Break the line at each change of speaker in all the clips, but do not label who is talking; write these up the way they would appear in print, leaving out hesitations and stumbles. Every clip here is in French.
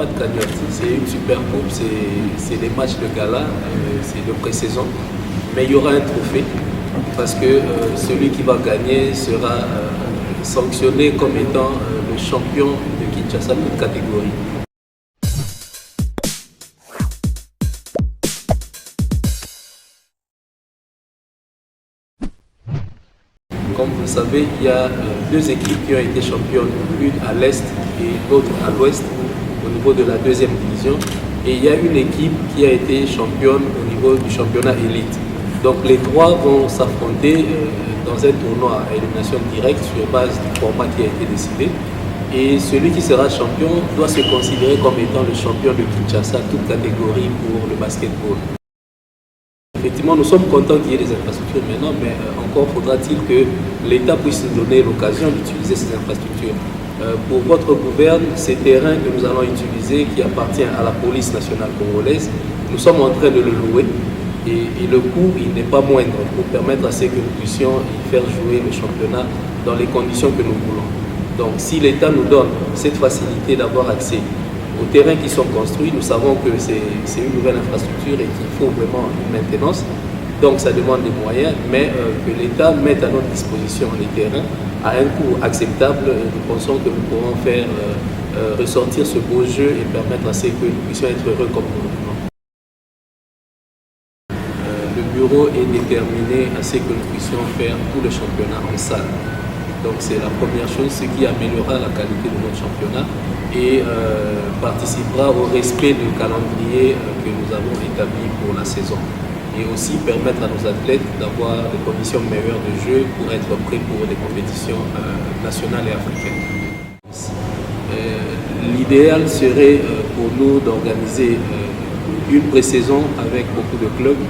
pas de cagnotte. C'est une super coupe, c'est des matchs de gala, c'est de pré-saison. Mais il y aura un trophée parce que celui qui va gagner sera sanctionné comme étant le champion de Kinshasa toute catégorie. Comme vous le savez, il y a deux équipes qui ont été championnes, une à l'Est et l'autre à l'Ouest, au niveau de la deuxième division. Et il y a une équipe qui a été championne au niveau du championnat élite. Donc les trois vont s'affronter dans un tournoi à élimination directe sur base du format qui a été décidé. Et celui qui sera champion doit se considérer comme étant le champion de Kinshasa, toute catégorie pour le basketball. Effectivement, nous sommes contents qu'il y ait des infrastructures maintenant, mais encore faudra-t-il que l'État puisse nous donner l'occasion d'utiliser ces infrastructures. Pour votre gouverne, ces terrains que nous allons utiliser, qui appartiennent à la police nationale congolaise, nous sommes en train de le louer et le coût il n'est pas moindre pour permettre à ce que nous puissions y faire jouer le championnat dans les conditions que nous voulons. Donc si l'État nous donne cette facilité d'avoir accès aux terrains qui sont construits, nous savons que c'est une nouvelle infrastructure et qu'il faut vraiment une maintenance. Donc ça demande des moyens, mais que l'État mette à notre disposition les terrains à un coût acceptable, nous pensons que nous pourrons faire ressortir ce beau jeu et permettre à ce que nous puissions être heureux comme nous le voulons. Le bureau est déterminé à ce que nous puissions faire tout le championnat en salle. Donc c'est la première chose, ce qui améliorera la qualité de notre championnat et participera au respect du calendrier que nous avons établi pour la saison. Et aussi permettre à nos athlètes d'avoir des conditions meilleures de jeu pour être prêts pour des compétitions nationales et africaines. L'idéal serait pour nous d'organiser une pré-saison avec beaucoup de clubs,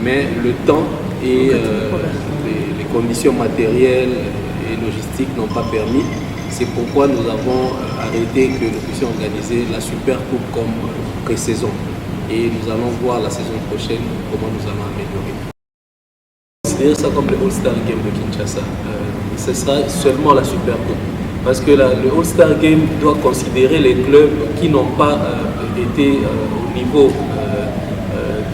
mais le temps et les conditions matérielles et logistiques n'ont pas permis. C'est pourquoi nous avons arrêté que nous puissions organiser la Super Coupe comme pré-saison. Et nous allons voir la saison prochaine comment nous allons améliorer. Considérer ça comme le All-Star Game de Kinshasa. Ce sera seulement la Super Coupe. Parce que le All-Star Game doit considérer les clubs qui n'ont pas été au niveau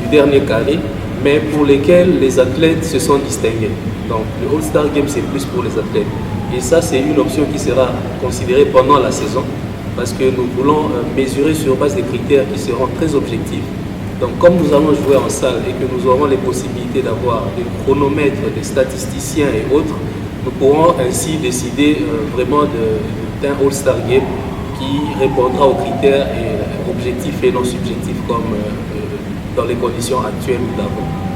du dernier carré, mais pour lesquels les athlètes se sont distingués. Donc le All-Star Game, c'est plus pour les athlètes. Et ça, c'est une option qui sera considérée pendant la saison, parce que nous voulons mesurer sur base des critères qui seront très objectifs. Donc comme nous allons jouer en salle et que nous aurons les possibilités d'avoir des chronomètres, des statisticiens et autres, nous pourrons ainsi décider vraiment d'un All-Star Game qui répondra aux critères et objectifs et non subjectifs comme dans les conditions actuelles d'avant.